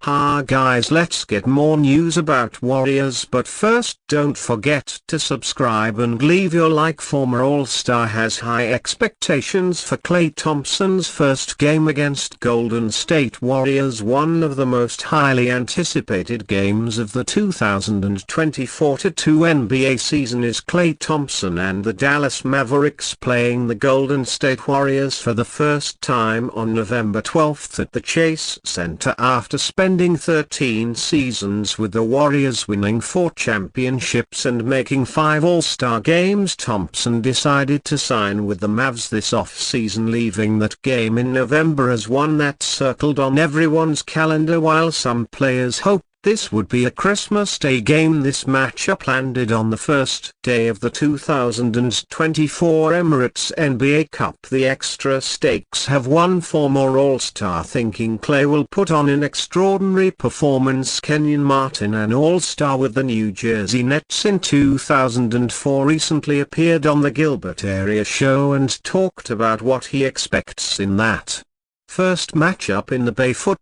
Hi guys, let's get more news about Warriors, but first don't forget to subscribe and leave your like. Former All-Star has high expectations for Klay Thompson's first game against Golden State Warriors. One of the most highly anticipated games of the 2024-2 NBA season is Klay Thompson and the Dallas Mavericks playing the Golden State Warriors for the first time on November 12 at the Chase Center after spending 13 seasons with the Warriors, winning 4 championships and making 5 All-Star games. Thompson decided to sign with the Mavs this off-season, leaving that game in November as one that circled on everyone's calendar. While some players hoped this would be a Christmas Day game, this matchup landed on the first day of the 2024 Emirates NBA Cup. The extra stakes have one former All-Star thinking Klay will put on an extraordinary performance. Kenyon Martin, an All-Star with the New Jersey Nets in 2004, recently appeared on the Gilbert Area Show and talked about what he expects in that first matchup in the Bay. Foot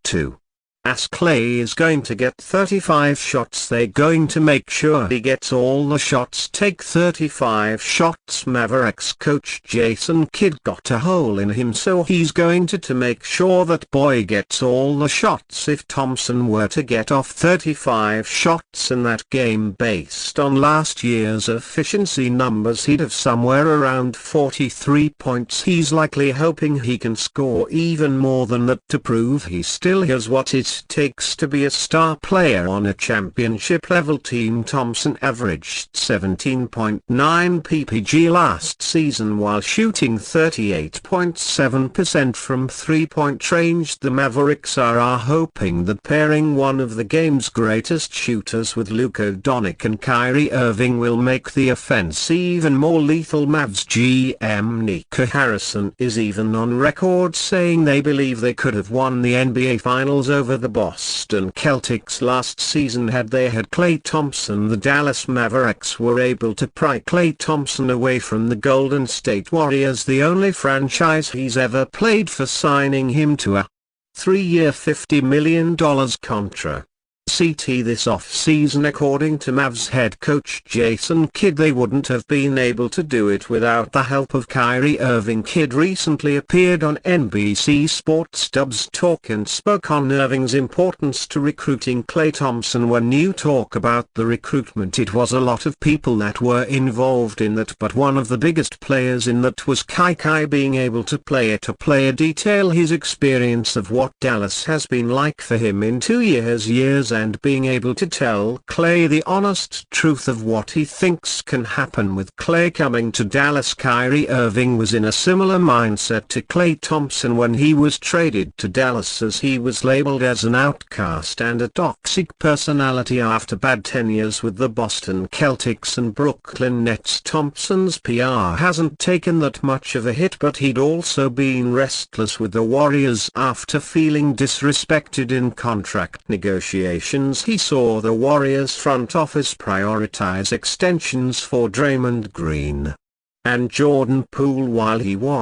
As Klay is going to get 35 shots, they're going to make sure he gets all the shots. Take 35 shots. Mavericks coach Jason Kidd got a hole in him, so he's going to make sure that boy gets all the shots. If Thompson were to get off 35 shots in that game based on last year's efficiency numbers, he'd have somewhere around 43 points. He's likely hoping he can score even more than that to prove he still has what it takes to be a star player on a championship-level team. Thompson averaged 17.9 ppg last season while shooting 38.7% from three-point range. The Mavericks are hoping that pairing one of the game's greatest shooters with Luka Doncic and Kyrie Irving will make the offense even more lethal. Mavs GM Nico Harrison is even on record saying they believe they could have won the NBA Finals over the Boston Celtics last season had they had Klay Thompson. The Dallas Mavericks were able to pry Klay Thompson away from the Golden State Warriors, the only franchise he's ever played for, signing him to a 3-year $50 million contract this off-season. According to Mavs head coach Jason Kidd, they wouldn't have been able to do it without the help of Kyrie Irving. Kidd recently appeared on NBC Sports Dub's Talk and spoke on Irving's importance to recruiting Klay Thompson. When you talk about the recruitment, it was a lot of people that were involved in that, but one of the biggest players in that was Kyrie. Being able to player detail his experience of what Dallas has been like for him in 2 years and being able to tell Klay the honest truth of what he thinks can happen with Klay coming to Dallas. Kyrie Irving was in a similar mindset to Klay Thompson when he was traded to Dallas, as he was labeled as an outcast and a toxic personality after bad tenures with the Boston Celtics and Brooklyn Nets. Thompson's PR hasn't taken that much of a hit, but he'd also been restless with the Warriors after feeling disrespected in contract negotiations. He saw the Warriors front office prioritize extensions for Draymond Green and Jordan Poole while he was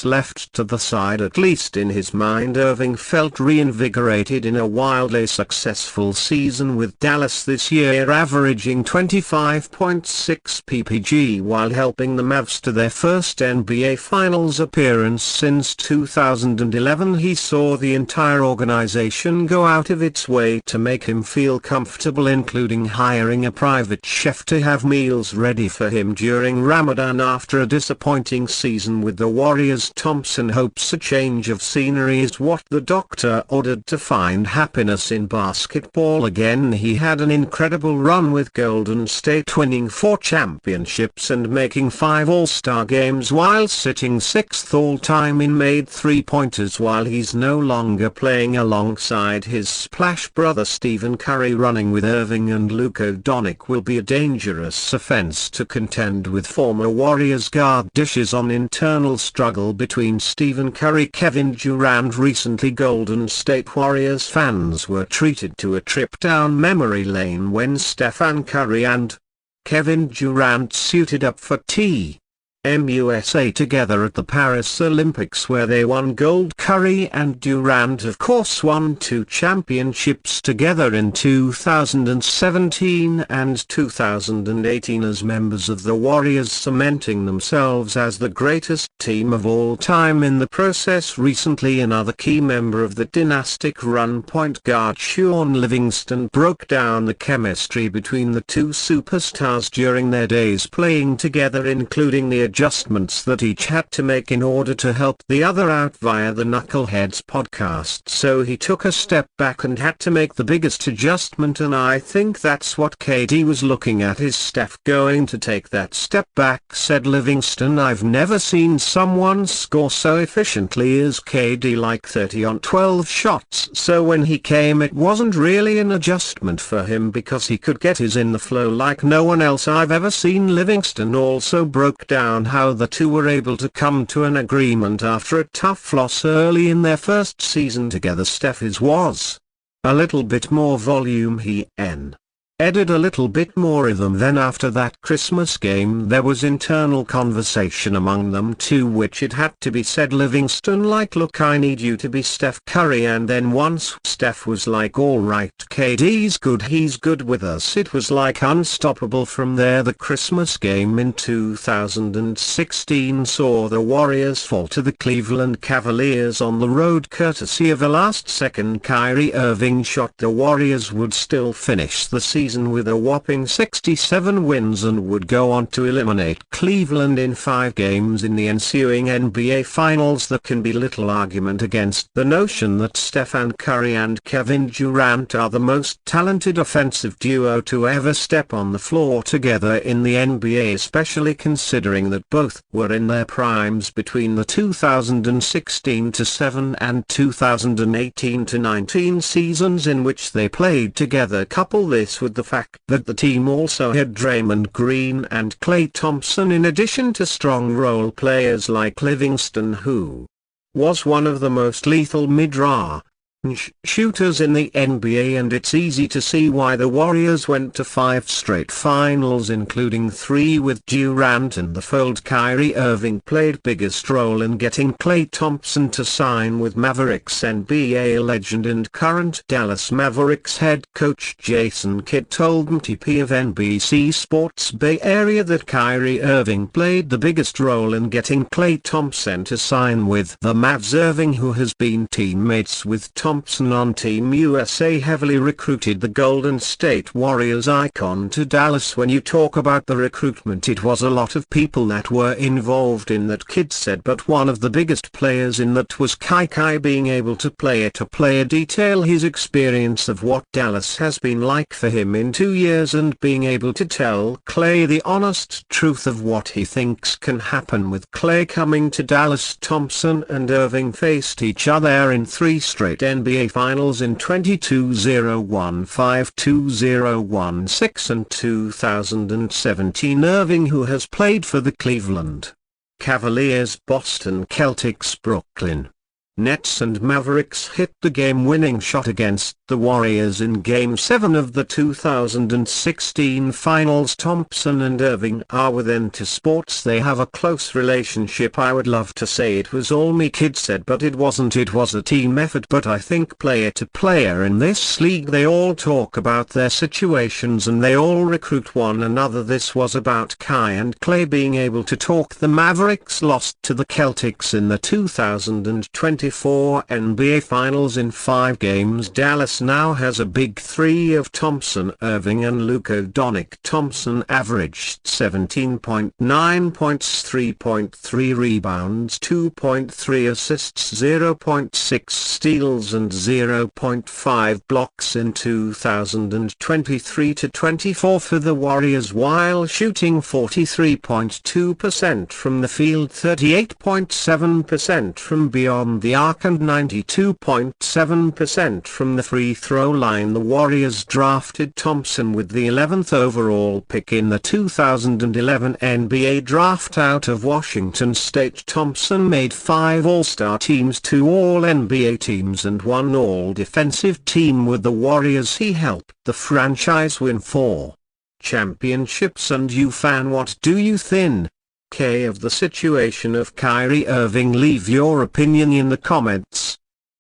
left to the side. At least in his mind, Irving felt reinvigorated in a wildly successful season with Dallas this year, averaging 25.6 ppg while helping the Mavs to their first NBA Finals appearance since 2011. He saw the entire organization go out of its way to make him feel comfortable, including hiring a private chef to have meals ready for him during Ramadan after a disappointing season with the Warriors. Thompson hopes a change of scenery is what the doctor ordered to find happiness in basketball again. He had an incredible run with Golden State, winning 4 championships and making 5 All-Star games while sitting 6th all-time in made three-pointers. While he's no longer playing alongside his splash brother Stephen Curry, running with Irving and Luka Doncic will be a dangerous offense to contend with. Former Warriors guard dishes on internal struggle between Stephen Curry, Kevin Durant. Recently, Golden State Warriors fans were treated to a trip down memory lane when Stephen Curry and Kevin Durant suited up for tea. USA together at the Paris Olympics where they won gold. Curry and Durant of course won 2 championships together in 2017 and 2018 as members of the Warriors, cementing themselves as the greatest team of all time in the process. Recently another key member of the dynastic run, point guard Shaun Livingston, broke down the chemistry between the two superstars during their days playing together, including the adjustments that each had to make in order to help the other out via the Knuckleheads podcast. So he took a step back and had to make the biggest adjustment, and I think that's what KD was looking at. Is Steph going to take that step back, said Livingston. I've never seen someone score so efficiently as KD, like 30 on 12 shots. So when he came it wasn't really an adjustment for him because he could get his in the flow like no one else I've ever seen. Livingston also broke down how the two were able to come to an agreement after a tough loss early in their first season together. Steph was a little bit more volume, he added a little bit more rhythm. Then after that Christmas game there was internal conversation among them too, which it had to be said. Livingston like, look, I need you to be Steph Curry, and then once Steph was like, alright, KD's good, he's good with us, it was like unstoppable from there. The Christmas game in 2016 saw the Warriors fall to the Cleveland Cavaliers on the road courtesy of a last-second Kyrie Irving shot. The Warriors would still finish the season with a whopping 67 wins and would go on to eliminate Cleveland in 5 games in the ensuing NBA Finals. There can be little argument against the notion that Stephen Curry and Kevin Durant are the most talented offensive duo to ever step on the floor together in the NBA, especially considering that both were in their primes between the 2016-7 and 2018-19 seasons in which they played together. Couple this with the fact that the team also had Draymond Green and Klay Thompson in addition to strong role players like Livingston, who was one of the most lethal mid-range shooters in the NBA, and it's easy to see why the Warriors went to 5 straight finals, including 3 with Durant in the fold. Kyrie Irving played biggest role in getting Klay Thompson to sign with Mavericks. NBA legend and current Dallas Mavericks head coach Jason Kidd told MTP of NBC Sports Bay Area that Kyrie Irving played the biggest role in getting Klay Thompson to sign with the Mavs. Irving, who has been teammates with Thompson on Team USA, heavily recruited the Golden State Warriors icon to Dallas. When you talk about the recruitment, it was a lot of people that were involved in that, Kidd said, but one of the biggest players in that was Kyrie. Being able to player detail his experience of what Dallas has been like for him in 2 years, and being able to tell Klay the honest truth of what he thinks can happen with Klay coming to Dallas. Thompson and Irving faced each other in 3 straight NBA Finals in 2015, 2016 and 2017. Irving, who has played for the Cleveland Cavaliers, Boston Celtics, Brooklyn Nets and Mavericks, hit the game-winning shot against the Warriors in Game 7 of the 2016 Finals. Thompson and Irving are within to sports. They have a close relationship. I would love to say it was all me, Kidd said, but it wasn't. It was a team effort. But I think player to player in this league, they all talk about their situations and they all recruit one another. This was about Kai and Klay being able to talk. The Mavericks lost to the Celtics in the 2024 NBA Finals in 5 games. Dallas now has a big 3 of Thompson, Irving and Luka Doncic. Thompson averaged 17.9 points, 3.3 rebounds, 2.3 assists, 0.6 steals and 0.5 blocks in 2023-24 for the Warriors, while shooting 43.2% from the field, 38.7% from beyond the arc and 92.7% from the free throw line. The Warriors drafted Thompson with the 11th overall pick in the 2011 NBA draft out of Washington State. Thompson made 5 All-Star teams, 2 All-NBA teams and 1 All-Defensive team with the Warriors. He helped the franchise win 4 championships. And you fan, what do you think? K of the situation of Kyrie Irving? Leave your opinion in the comments.